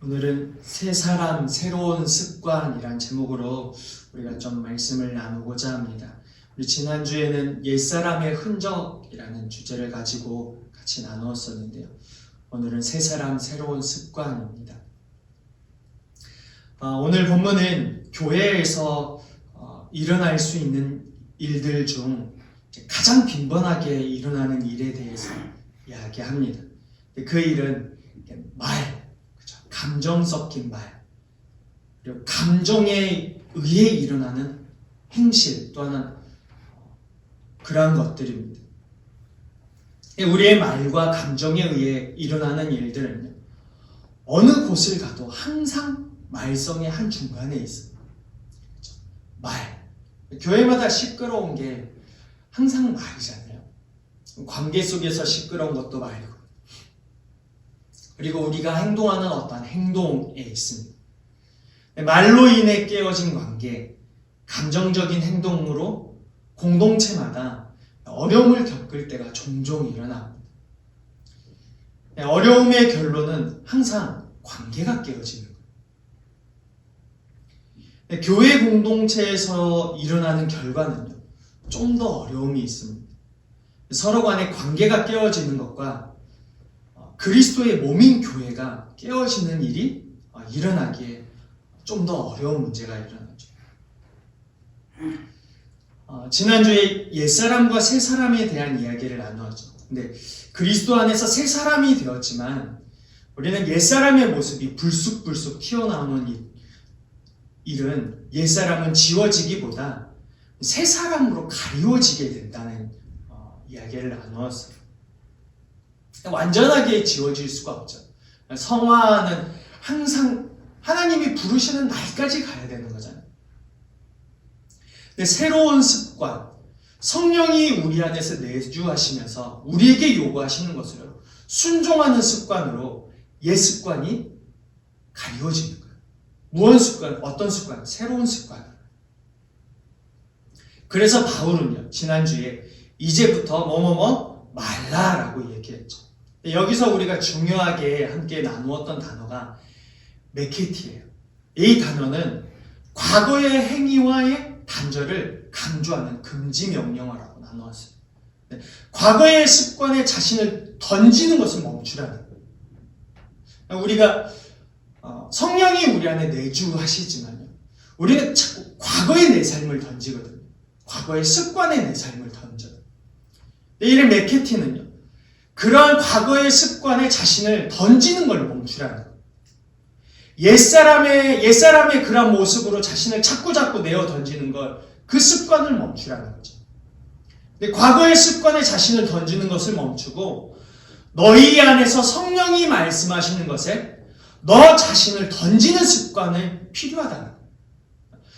오늘은 새 사람, 새로운 습관이란 제목으로 우리가 좀 말씀을 나누고자 합니다. 우리 지난주에는 옛사람의 흔적이라는 주제를 가지고 같이 나누었었는데요. 오늘은 새 사람, 새로운 습관입니다. 오늘 본문은 교회에서 일어날 수 있는 일들 중 가장 빈번하게 일어나는 일에 대해서 이야기합니다. 그 일은 말, 감정 섞인 말, 그리고 감정에 의해 일어나는 행실, 또 하나는 그러한 것들입니다. 우리의 말과 감정에 의해 일어나는 일들은요, 어느 곳을 가도 항상 말썽의 한 중간에 있어요. 말. 교회마다 시끄러운 게 항상 말이잖아요. 관계 속에서 시끄러운 것도 말이고, 그리고 우리가 행동하는 어떠한 행동에 있습니다. 말로 인해 깨어진 관계, 감정적인 행동으로 공동체마다 어려움을 겪을 때가 종종 일어납니다. 어려움의 결론은 항상 관계가 깨어지는 거예요. 교회 공동체에서 일어나는 결과는요, 좀 더 어려움이 있습니다. 서로 간의 관계가 깨어지는 것과 그리스도의 몸인 교회가 깨어지는 일이 일어나기에 좀 더 어려운 문제가 일어나죠. 지난주에 옛사람과 새사람에 대한 이야기를 나누었죠. 근데 그리스도 안에서 새사람이 되었지만 우리는 옛사람의 모습이 불쑥불쑥 튀어나오는 일은 옛사람은 지워지기보다 새사람으로 가리워지게 된다는 이야기를 나누었어요. 완전하게 지워질 수가 없죠. 성화는 항상 하나님이 부르시는 날까지 가야 되는 거잖아요. 근데 새로운 습관, 성령이 우리 안에서 내주하시면서 우리에게 요구하시는 것으로 순종하는 습관으로 옛 습관이 가리워지는 거예요. 무언 습관? 어떤 습관? 새로운 습관. 그래서 바울은요, 지난주에 이제부터 뭐뭐뭐 말라라고 얘기했죠. 여기서 우리가 중요하게 함께 나누었던 단어가 메케티예요. 이 단어는 과거의 행위와의 단절을 강조하는 금지 명령어라고 나누었어요. 과거의 습관에 자신을 던지는 것을 멈추라는 거예요. 우리가 성령이 우리 안에 내주하시지만요, 우리는 자꾸 과거의 내 삶을 던지거든요. 과거의 습관에 내 삶을 던져요. 이런 메케티는요, 그러한 과거의 습관에 자신을 던지는 걸 멈추라는 거예요. 옛사람의 그런 모습으로 자신을 자꾸 내어 던지는 걸, 그 습관을 멈추라는 거죠. 근데 과거의 습관에 자신을 던지는 것을 멈추고 너희 안에서 성령이 말씀하시는 것에 너 자신을 던지는 습관이 필요하다는 거예요.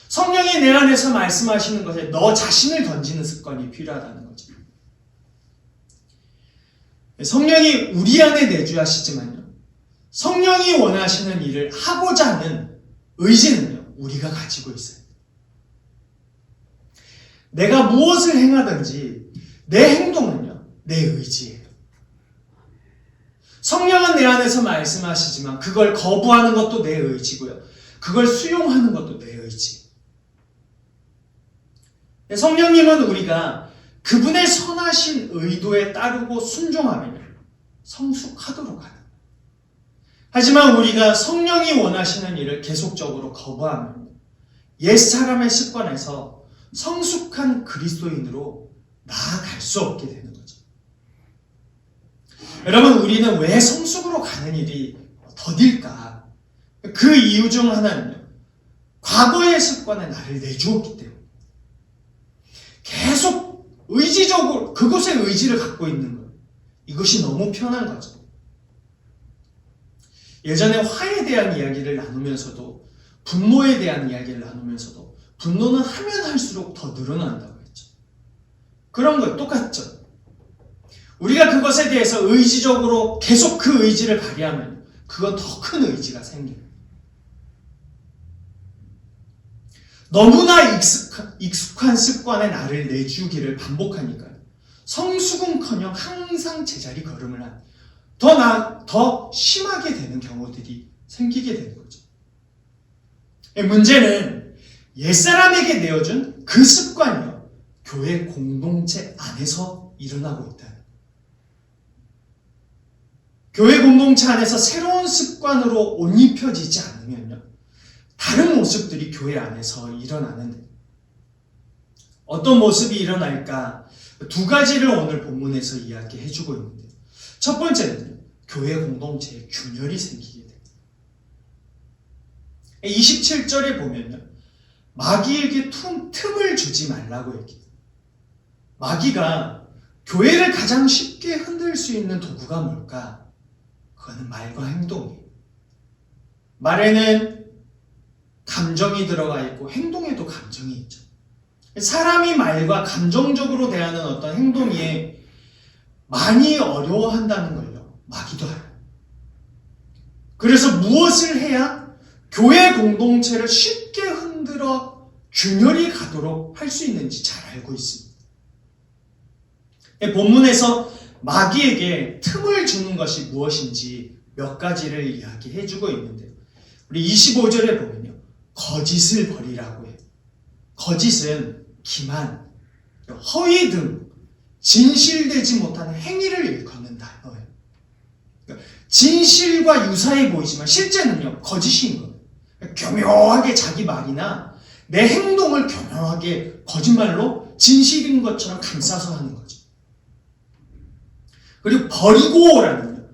성령이 내 안에서 말씀하시는 것에 너 자신을 던지는 습관이 필요하다는 거죠. 성령이 우리 안에 내주하시지만요, 성령이 원하시는 일을 하고자 하는 의지는요, 우리가 가지고 있어요. 내가 무엇을 행하든지 내 행동은요, 내 의지예요. 성령은 내 안에서 말씀하시지만 그걸 거부하는 것도 내 의지고요, 그걸 수용하는 것도 내 의지. 성령님은 우리가 그분의 선하신 의도에 따르고 순종하면 성숙하도록 하는. 하지만 우리가 성령이 원하시는 일을 계속적으로 거부하면 옛사람의 습관에서 성숙한 그리스도인으로 나아갈 수 없게 되는 거죠. 여러분, 우리는 왜 성숙으로 가는 일이 더딜까? 그 이유 중 하나는요, 과거의 습관에 나를 내주었기 때문에 계속 의지적으로 그곳에 의지를 갖고 있는 것, 이것이 너무 편한 거죠. 예전에 화에 대한 이야기를 나누면서도, 분노에 대한 이야기를 나누면서도 분노는 하면 할수록 더 늘어난다고 했죠. 그런 거 똑같죠. 우리가 그것에 대해서 의지적으로 계속 그 의지를 발휘하면 그건 더 큰 의지가 생겨요. 너무나 익숙한 습관에 나를 내주기를 반복하니까 성숙은커녕 항상 제자리 걸음을 더 심하게 되는 경우들이 생기게 되는 거죠. 문제는 옛사람에게 내어준 그 습관이요, 교회 공동체 안에서 일어나고 있다는 거예요. 교회 공동체 안에서 새로운 습관으로 옷 입혀지지 않으면요, 다른 모습들이 교회 안에서 일어나는데, 어떤 모습이 일어날까? 두 가지를 오늘 본문에서 이야기해주고 있는데요. 첫 번째는 교회 공동체에 균열이 생기게 됩니다. 27절에 보면요, 마귀에게 틈을 주지 말라고 얘기해요. 마귀가 교회를 가장 쉽게 흔들 수 있는 도구가 뭘까? 그거는 말과 행동이에요. 말에는 감정이 들어가 있고 행동에도 감정이 있죠. 사람이 말과 감정적으로 대하는 어떤 행동이 많이 어려워한다는 걸요, 마귀도 알아요. 그래서 무엇을 해야 교회 공동체를 쉽게 흔들어 균열이 가도록 할 수 있는지 잘 알고 있습니다. 본문에서 마귀에게 틈을 주는 것이 무엇인지 몇 가지를 이야기해주고 있는데요. 우리 25절에 보면요, 거짓을 버리라고 해요. 거짓은 기만, 허위 등 진실되지 못한 행위를 일컫는 단어예요. 그러니까 진실과 유사해 보이지만 실제는요, 거짓인 거예요. 교묘하게 자기 말이나 내 행동을 교묘하게 거짓말로 진실인 것처럼 감싸서 하는 거죠. 그리고 버리고라는요,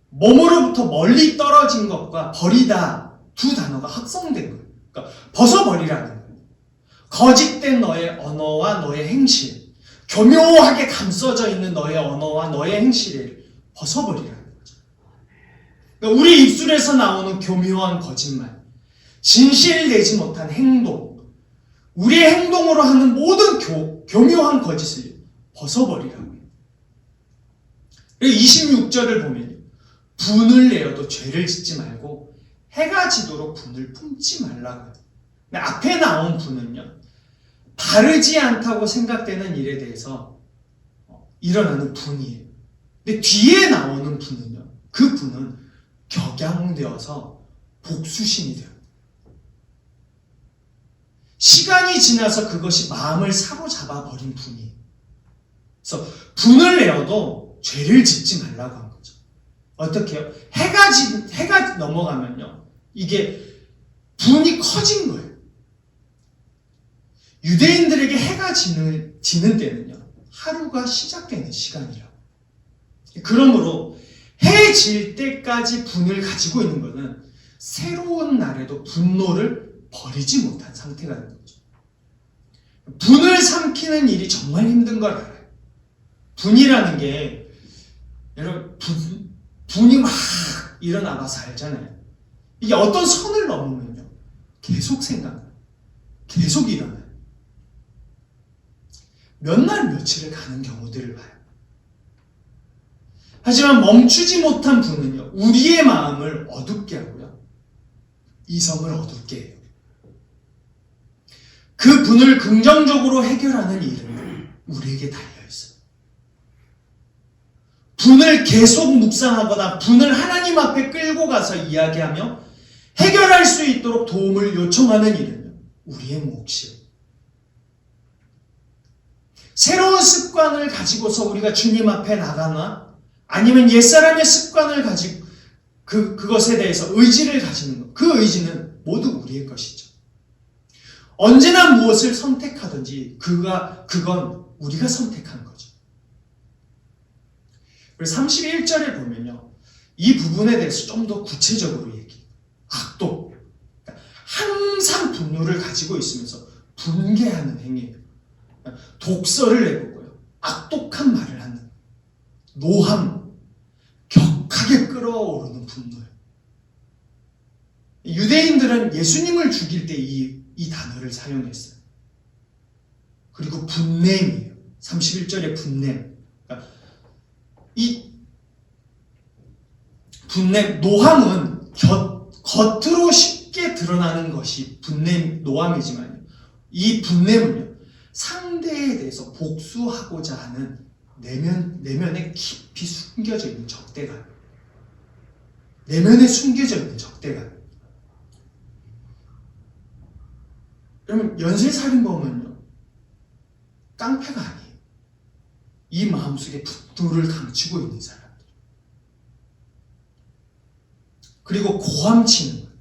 몸으로부터 멀리 떨어진 것과 버리다 두 단어가 합성된 거예요. 그러니까 벗어버리라는 거예요. 거짓된 너의 언어와 너의 행실, 교묘하게 감싸져 있는 너의 언어와 너의 행실을 벗어버리라는 거죠. 그러니까 우리 입술에서 나오는 교묘한 거짓말, 진실되지 못한 행동, 우리의 행동으로 하는 모든 교묘한 거짓을 벗어버리라고 해요. 26절을 보면 분을 내어도 죄를 짓지 말고 해가 지도록 분을 품지 말라고 해요. 근데 앞에 나온 분은요, 바르지 않다고 생각되는 일에 대해서 일어나는 분이에요. 근데 뒤에 나오는 분은요, 그 분은 격양되어서 복수심이 돼요. 시간이 지나서 그것이 마음을 사로잡아 버린 분이에요. 그래서 분을 내어도 죄를 짓지 말라고 한 거죠. 어떻게 해요? 해가 넘어가면요, 이게 분이 커진 거예요. 유대인들에게 해가 지는 때는요, 하루가 시작되는 시간이라고. 그러므로 해 질 때까지 분을 가지고 있는 것은 새로운 날에도 분노를 버리지 못한 상태가 되는 거죠. 분을 삼키는 일이 정말 힘든 걸 알아요. 분이라는 게, 여러분, 분이 막 일어나봐서 알잖아요. 이게 어떤 선을 넘으면요, 계속 생각나요. 계속 일어나요. 몇 날 며칠을 가는 경우들을 봐요. 하지만 멈추지 못한 분은요, 우리의 마음을 어둡게 하고요, 이성을 어둡게 해요. 그 분을 긍정적으로 해결하는 일은 우리에게 달려있어요. 분을 계속 묵상하거나 분을 하나님 앞에 끌고 가서 이야기하며 해결할 수 있도록 도움을 요청하는 일은 우리의 몫이에요. 새로운 습관을 가지고서 우리가 주님 앞에 나가나, 아니면 옛사람의 습관을 가지고 그것에 대해서 의지를 가지는 것, 그 의지는 모두 우리의 것이죠. 언제나 무엇을 선택하든지 그건 우리가 선택한 거죠. 그래서 31절에 보면요, 이 부분에 대해서 좀 더 구체적으로 얘기해요. 악독. 그러니까 항상 분노를 가지고 있으면서 분개하는 행위예요. 독설을 내보고요, 악독한 말을 하는, 노함, 격하게 끌어오르는 분노예요. 유대인들은 예수님을 죽일 때 이 단어를 사용했어요. 그리고 분냄이에요. 31절에 분냄. 그러니까 이 분냄, 노함은 겉으로 쉽게 드러나는 것이 노함이지만, 이 분냄은요, 상대에 대해서 복수하고자 하는 내면에 깊이 숨겨져 있는 적대감. 내면에 숨겨져 있는 적대감. 여러분, 연쇄살인범은요, 깡패가 아니에요. 이 마음속에 분노를 감추고 있는 사람들. 그리고 고함치는 거예요.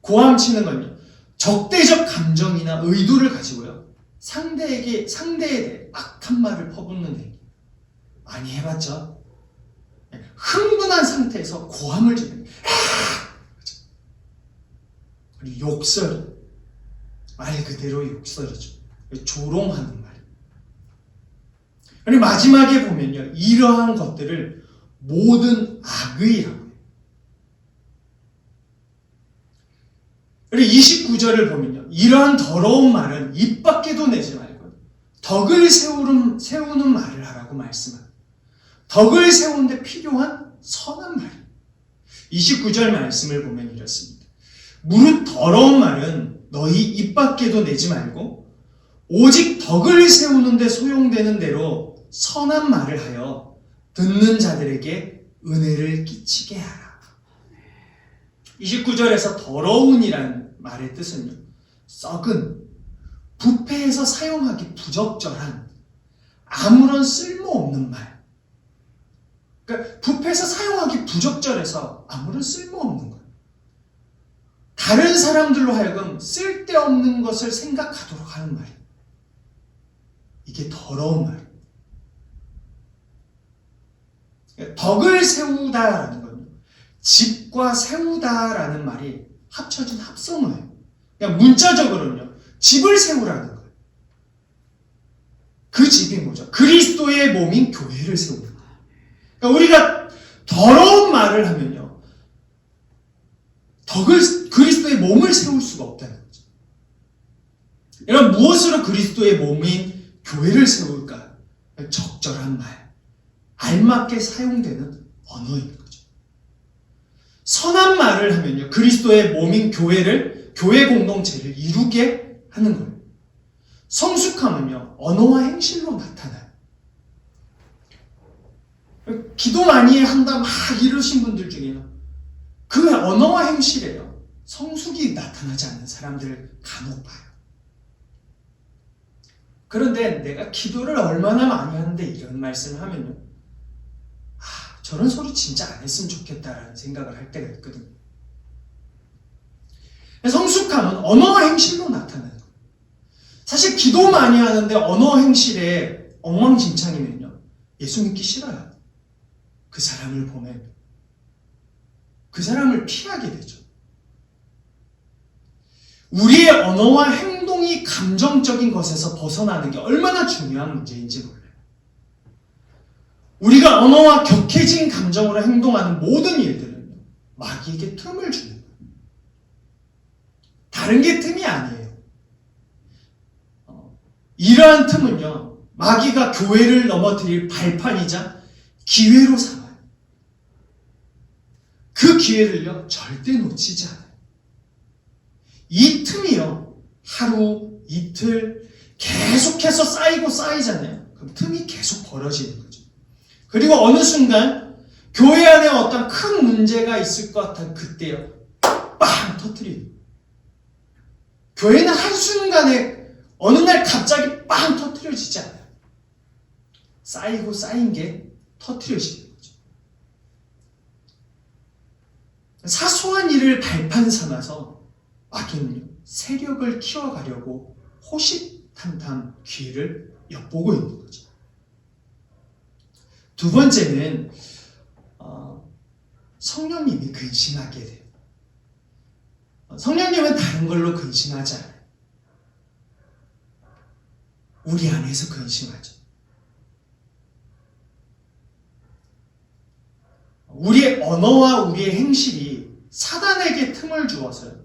고함치는 건요, 적대적 감정이나 의도를 가지고요, 상대에 대해 악한 말을 퍼붓는 행위. 많이 해봤죠? 흥분한 상태에서 고함을 지르는 거예요. 그리고 욕설이. 말 그대로 욕설이죠. 조롱하는 말. 그리고 마지막에 보면요, 이러한 것들을 모든 악의라고 해요. 그리고 29절을 보면요, 이러한 더러운 말은 입 밖에도 내지 말고 덕을 세우는 말을 하라고 말씀합니다. 덕을 세우는데 필요한 선한 말. 29절 말씀을 보면 이렇습니다. 무릇 더러운 말은 너희 입 밖에도 내지 말고 오직 덕을 세우는데 소용되는 대로 선한 말을 하여 듣는 자들에게 은혜를 끼치게 하라. 29절에서 더러운이라는 말의 뜻은요, 썩은, 부패해서 사용하기 부적절한, 아무런 쓸모없는 말. 그러니까 부패해서 사용하기 부적절해서 아무런 쓸모없는 것. 다른 사람들로 하여금 쓸데없는 것을 생각하도록 하는 말이에요. 이게 더러운 말이에요. 덕을 세우다라는 건 집과 세우다라는 말이 합쳐진 합성어예요. 그러니까 문자적으로는요, 집을 세우라는 거예요. 그 집이 뭐죠? 그리스도의 몸인 교회를 세우는 거예요. 그러니까 우리가 더러운 말을 하면요, 그리스도의 몸을 세울 수가 없다는 거죠. 여러분, 무엇으로 그리스도의 몸인 교회를 세울까? 적절한 말, 알맞게 사용되는 언어인 거죠. 선한 말을 하면요, 그리스도의 몸인 교회 공동체를 이루게 하는 거예요. 성숙함은요, 언어와 행실로 나타나요. 기도 많이 한다 막 이러신 분들 중에는 그 언어와 행실에요, 성숙이 나타나지 않는 사람들 간혹 봐요. 그런데 내가 기도를 얼마나 많이 하는데 이런 말씀을 하면요, 저런 소리 진짜 안 했으면 좋겠다라는 생각을 할 때가 있거든요. 성숙함은 언어와 행실로 나타나는 거예요. 사실 기도 많이 하는데 언어 행실에 엉망진창이면요, 예수 믿기 싫어요. 그 사람을 보면 그 사람을 피하게 되죠. 우리의 언어와 행동이 감정적인 것에서 벗어나는 게 얼마나 중요한 문제인지 몰라요. 우리가 언어와 격해진 감정으로 행동하는 모든 일들은 마귀에게 틈을 주는 거예요. 다른 게 틈이 아니에요. 이러한 틈은요, 마귀가 교회를 넘어뜨릴 발판이자 기회로 삼아요. 그 기회를요, 절대 놓치지 않아요. 이 틈이요, 하루, 이틀 계속해서 쌓이고 쌓이잖아요. 그럼 틈이 계속 벌어지는 거죠. 그리고 어느 순간 교회 안에 어떤 큰 문제가 있을 것 같은 그때요, 빵 터뜨리는. 교회는 한순간에 어느 날 갑자기 빵 터뜨려지지 않아요. 쌓이고 쌓인 게 터뜨려지는 거죠. 사소한 일을 발판 삼아서 마귀는요, 세력을 키워가려고 호시탐탐 기회를 엿보고 있는 거죠. 두 번째는 성령님이 근심하게 돼요. 성령님은 다른 걸로 근심하지 않아요. 우리 안에서 근심하죠. 우리의 언어와 우리의 행실이 사단에게 틈을 주어서요,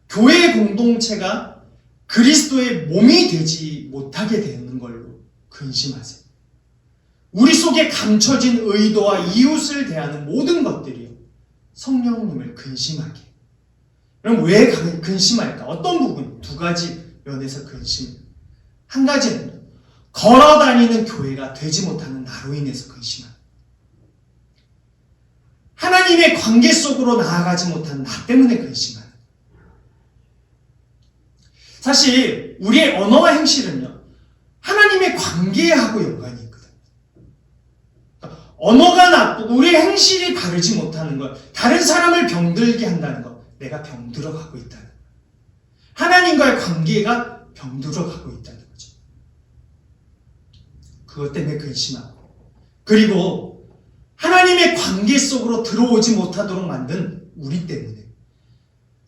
교회 공동체가 그리스도의 몸이 되지 못하게 되는 걸로 근심하세요. 우리 속에 감춰진 의도와 이웃을 대하는 모든 것들이요, 성령님을 근심하게. 그럼 왜 근심할까? 어떤 부분? 두 가지 면에서 근심. 한 가지는 걸어다니는 교회가 되지 못하는 나로 인해서 근심합니다. 하나님 하나님의 관계 속으로 나아가지 못한 나 때문에 근심하는 거예요. 사실 우리의 언어와 행실은요, 하나님의 관계하고 연관이 있거든요. 언어가 나쁘고 우리의 행실이 바르지 못하는 것, 다른 사람을 병들게 한다는 것, 내가 병들어 가고 있다는 것. 하나님과의 관계가 병들어 가고 있다는 거죠. 그것 때문에 근심하고, 그리고 하나님의 관계 속으로 들어오지 못하도록 만든 우리 때문에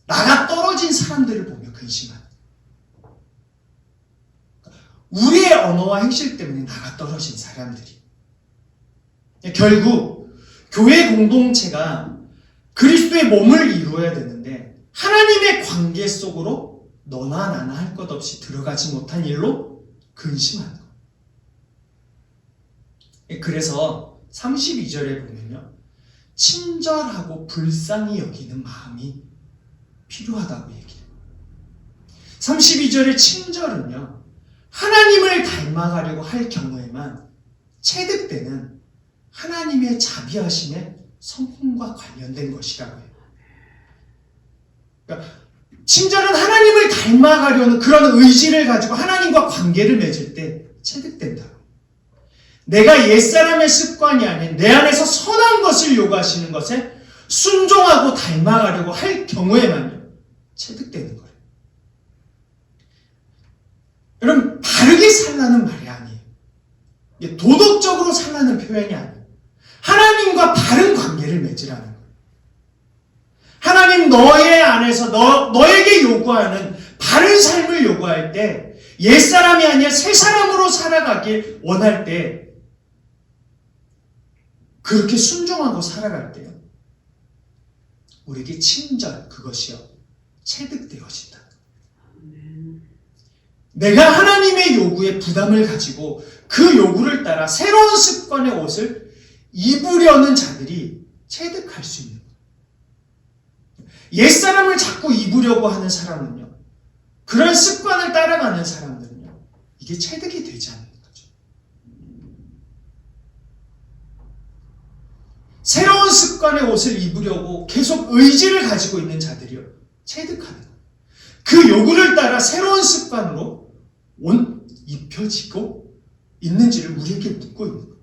나가 떨어진 사람들을 보며 근심하는 거예요. 우리의 언어와 행실 때문에 나가 떨어진 사람들이, 결국 교회 공동체가 그리스도의 몸을 이루어야 되는데 하나님의 관계 속으로 너나 나나 할 것 없이 들어가지 못한 일로 근심하는 거예요. 그래서 32절에 보면요, 친절하고 불쌍히 여기는 마음이 필요하다고 얘기해요. 32절의 친절은요, 하나님을 닮아가려고 할 경우에만 체득되는 하나님의 자비하심의 성품과 관련된 것이라고 해요. 그러니까 친절은 하나님을 닮아가려는 그런 의지를 가지고 하나님과 관계를 맺을 때 체득된다고. 내가 옛사람의 습관이 아닌 내 안에서 선한 것을 요구하시는 것에 순종하고 닮아가려고 할 경우에만요, 체득되는 거예요. 여러분, 바르게 살라는 말이 아니에요. 도덕적으로 살라는 표현이 아니에요. 하나님과 바른 관계를 맺으라는 거예요. 하나님 너의 안에서 너에게 요구하는 바른 삶을 요구할 때, 옛사람이 아니라 새사람으로 살아가길 원할 때, 그렇게 순종하고 살아갈 때요, 우리에게 친절, 그것이요, 체득되어진다. 내가 하나님의 요구에 부담을 가지고 그 요구를 따라 새로운 습관의 옷을 입으려는 자들이 체득할 수 있는 거예요. 옛사람을 자꾸 입으려고 하는 사람은요, 그런 습관을 따라가는 사람들은요, 이게 체득이 되지 않는 거죠. 새로운 습관의 옷을 입으려고 계속 의지를 가지고 있는 자들이요, 체득하는 거예요. 그 요구를 따라 새로운 습관으로 옷 입혀지고 있는지를 우리에게 묻고 있는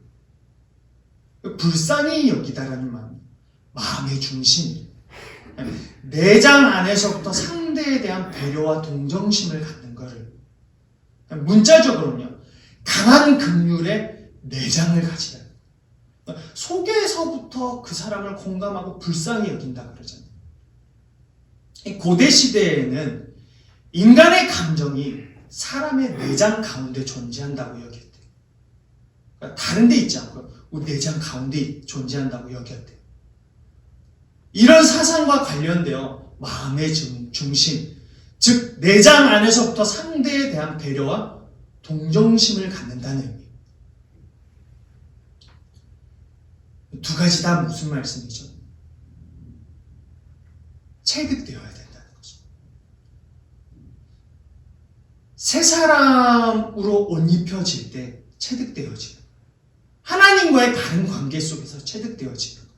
거예요. 불쌍히 여기다라는 마음의 중심이에요. 내장 안에서부터 상대에 대한 배려와 동정심을 갖는 것을, 문자적으로는요, 강한 긍휼의 내장을 가지라. 속에서부터 그 사람을 공감하고 불쌍히 여긴다 그러잖아요. 고대 시대에는 인간의 감정이 사람의 내장 가운데 존재한다고 여겼대요. 그러니까 다른 데 있지 않고요, 우리 내장 가운데 존재한다고 여겼대요. 이런 사상과 관련되어 마음의 중심, 즉 내장 안에서부터 상대에 대한 배려와 동정심을 갖는다는 의미예요. 두 가지 다 무슨 말씀이죠? 체득되어야 된다는 거죠. 새 사람으로 옷 입혀질 때 체득되어지는, 하나님과의 바른 관계 속에서 체득되어지는 거예요.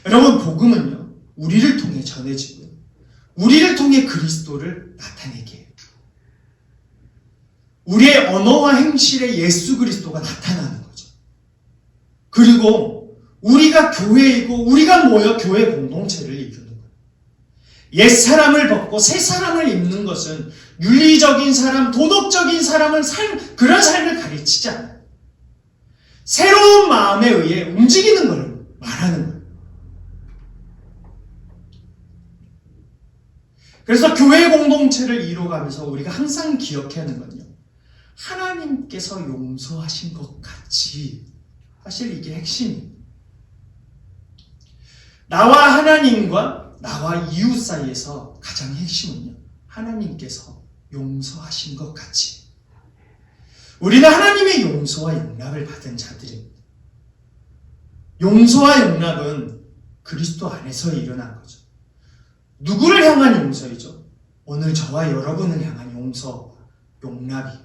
여러분, 복음은요, 우리를 통해 전해지고요, 우리를 통해 그리스도를 나타내게 해요. 우리의 언어와 행실에 예수 그리스도가 나타나는 거죠. 그리고 우리가 교회이고 우리가 모여 교회 공동체를 이루는 거예요. 옛 사람을 벗고 새 사람을 입는 것은 윤리적인 사람, 도덕적인 사람은 그런 삶을 가르치지 않아요. 새로운 마음에 의해 움직이는 걸 말하는 거예요. 그래서 교회 공동체를 이루어가면서 우리가 항상 기억해야 하는 건요, 하나님께서 용서하신 것 같이, 사실 이게 핵심이에요. 나와 하나님과 나와 이웃 사이에서 가장 핵심은요, 하나님께서 용서하신 것 같이. 우리는 하나님의 용서와 용납을 받은 자들입니다. 용서와 용납은 그리스도 안에서 일어난 거죠. 누구를 향한 용서이죠? 오늘 저와 여러분을 향한 용서, 용납이.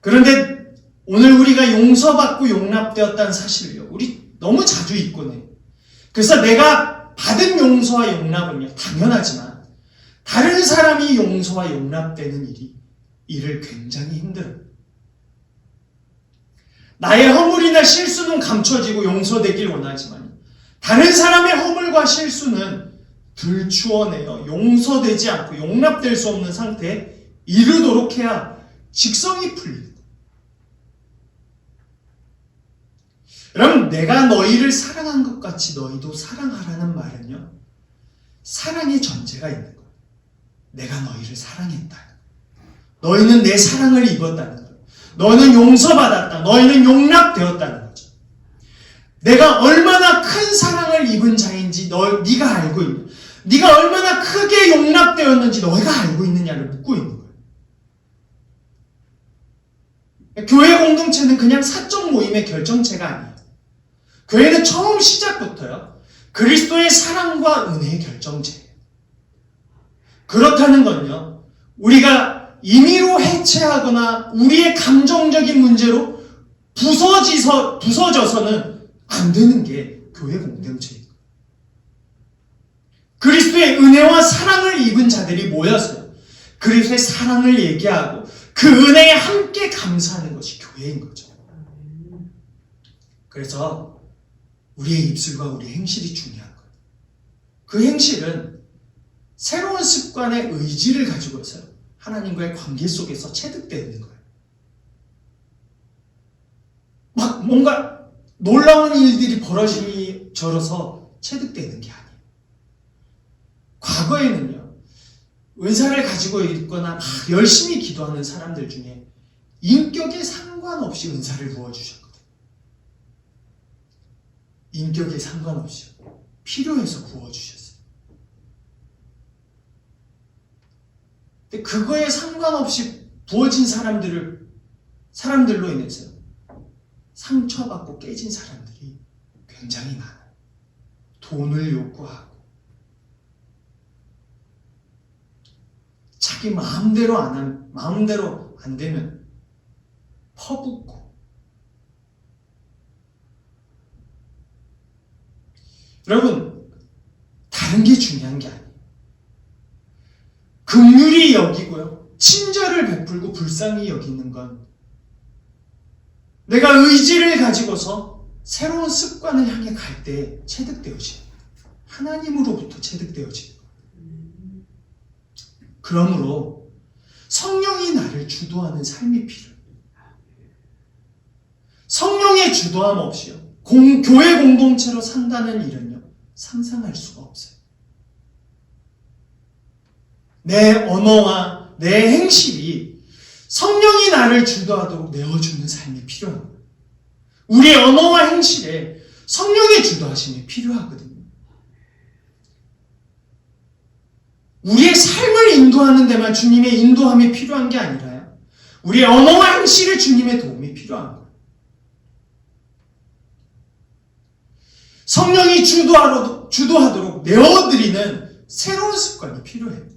그런데 오늘 우리가 용서받고 용납되었다는 사실을요, 우리 너무 자주 잊곤 해요. 그래서 내가 받은 용서와 용납은요, 당연하지만 다른 사람이 용서와 용납되는 일을 굉장히 힘들어요. 나의 허물이나 실수는 감춰지고 용서되길 원하지만 다른 사람의 허물과 실수는 들추어내어 용서되지 않고 용납될 수 없는 상태에 이르도록 해야 직성이 풀리는 거예요. 여러분, 내가 너희를 사랑한 것 같이 너희도 사랑하라는 말은요, 사랑의 전제가 있는 거예요. 내가 너희를 사랑했다. 너희는 내 사랑을 입었다는 거예요. 너희는 용서받았다. 너희는 용납되었다는 거죠. 내가 얼마나 큰 사랑을 입은 자인지 네가 알고 있는, 네가 얼마나 크게 용납되었는지 너희가 알고 있느냐를 묻고 있는 거예요. 교회 공동체는 그냥 사적 모임의 결정체가 아니에요. 교회는 처음 시작부터요, 그리스도의 사랑과 은혜의 결정체예요. 그렇다는 건요, 우리가 임의로 해체하거나 우리의 감정적인 문제로 부서져서는 안 되는 게 교회 공동체예요. 그리스도의 은혜와 사랑을 입은 자들이 모여서요, 그리스도의 사랑을 얘기하고 그 은혜에 함께 감사하는 것이 교회인 거죠. 그래서 우리의 입술과 우리의 행실이 중요한 거예요. 그 행실은 새로운 습관의 의지를 가지고서요, 하나님과의 관계 속에서 체득되는 거예요. 막 뭔가 놀라운 일들이 벌어지니 저러서 체득되는 게 아니에요. 과거에는요, 은사를 가지고 있거나 막 열심히 기도하는 사람들 중에 인격에 상관없이 은사를 부어주셨거든요. 인격에 상관없이 필요해서 부어주셨어요. 근데 그거에 상관없이 부어진 사람들로 인해서 상처받고 깨진 사람들이 굉장히 많아요. 돈을 요구하고 자기 마음대로 안 되면 퍼붓고. 여러분, 다른 게 중요한 게 아니에요. 긍휼히 여기고요, 친절을 베풀고 불쌍히 여기는 건 내가 의지를 가지고서 새로운 습관을 향해 갈 때 체득되어지는 거예요. 하나님으로부터 체득되어지는 거예요. 그러므로 성령이 나를 주도하는 삶이 필요해요. 성령의 주도함 없이요, 교회 공동체로 산다는 일은요, 상상할 수가 없어요. 내 언어와 내 행실이 성령이 나를 주도하도록 내어주는 삶이 필요한 거예요. 우리의 언어와 행실에 성령의 주도하심이 필요하거든요. 우리의 삶을 인도하는 데만 주님의 인도함이 필요한 게 아니라요, 우리의 언어와 행실에 주님의 도움이 필요한 거예요. 성령이 주도하도록 내어드리는 새로운 습관이 필요해요.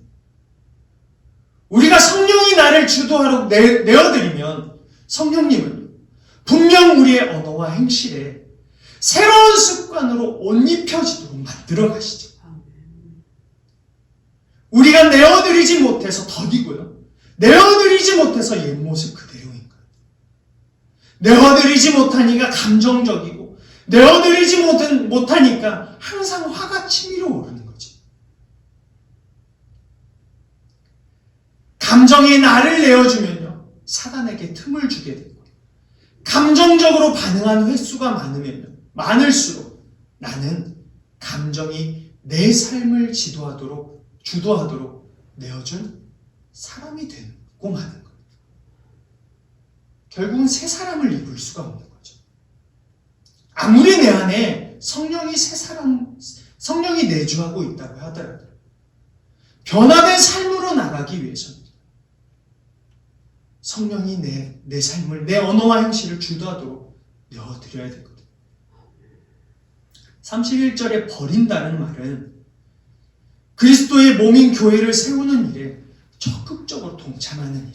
우리가 성령이 나를 주도하도록 내어드리면 성령님은 분명 우리의 언어와 행실에 새로운 습관으로 옷 입혀지도록 만들어 가시죠. 우리가 내어드리지 못해서 더디고요, 내어드리지 못해서 옛 모습 그대로인 거예요. 내어드리지 못하니까 감정적이고, 내어드리지 못하니까 항상 화가 치밀어 오르는 거죠. 감정이 나를 내어주면요, 사단에게 틈을 주게 되고, 감정적으로 반응하는 횟수가 많을수록 나는 감정이 내 삶을 주도하도록 내어준 사람이 되고 마는 거예요. 결국은 새 사람을 입을 수가 없는 거죠. 아무리 내 안에 성령이 내주하고 있다고 하더라도 변화된 삶으로 나가기 위해서는 성령이 내 삶을, 내 언어와 행실을 주도하도록 내어드려야 되거든요. 31절에 버린다는 말은 그리스도의 몸인 교회를 세우는 일에 적극적으로 동참하는 일.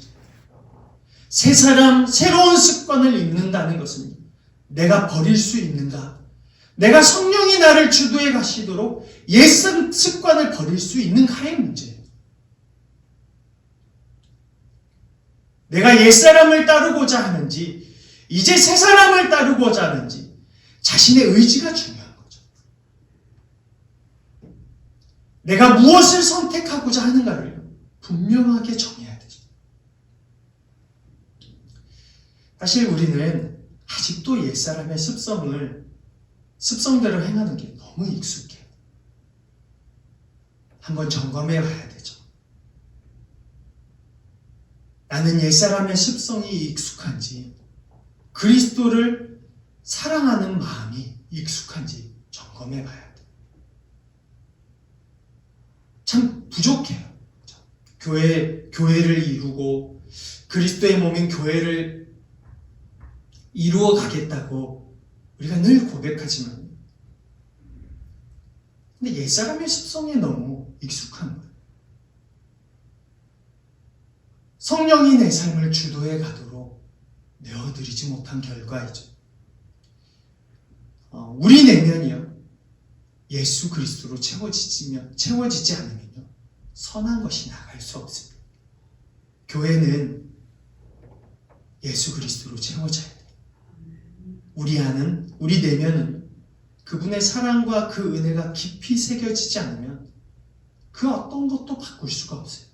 새 사람, 새로운 습관을 입는다는 것은 내가 버릴 수 있는가? 내가 성령이 나를 주도해 가시도록 옛 습관을 버릴 수 있는가의 문제예요. 내가 옛 사람을 따르고자 하는지, 이제 새 사람을 따르고자 하는지, 자신의 의지가 중요한 거죠. 내가 무엇을 선택하고자 하는가를 분명하게 정해야 되죠. 사실 우리는 아직도 옛 사람의 습성대로 행하는 게 너무 익숙해요. 한번 점검해 봐야 되죠. 나는 옛사람의 습성이 익숙한지, 그리스도를 사랑하는 마음이 익숙한지 점검해 봐야 돼요. 참 부족해요. 교회를 이루고 그리스도의 몸인 교회를 이루어 가겠다고 우리가 늘 고백하지만, 근데 옛사람의 습성에 너무 익숙한 거예요. 성령이 내 삶을 주도해 가도록 내어드리지 못한 결과이죠. 우리 내면이요, 예수 그리스도로 채워지지 않으면요, 선한 것이 나갈 수 없습니다. 교회는 예수 그리스도로 채워져야 돼요. 우리 내면은 그분의 사랑과 그 은혜가 깊이 새겨지지 않으면 그 어떤 것도 바꿀 수가 없어요.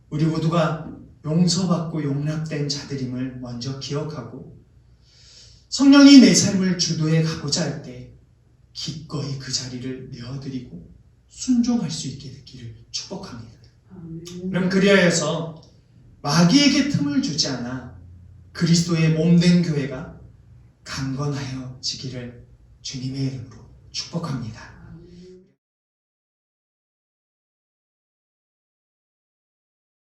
우리 모두가 용서받고 용납된 자들임을 먼저 기억하고 성령이 내 삶을 주도해 가고자 할 때 기꺼이 그 자리를 내어드리고 순종할 수 있게 되기를 축복합니다. 그럼 그리하여서 마귀에게 틈을 주지 않아 그리스도의 몸된 교회가 강건하여지기를 주님의 이름으로 축복합니다.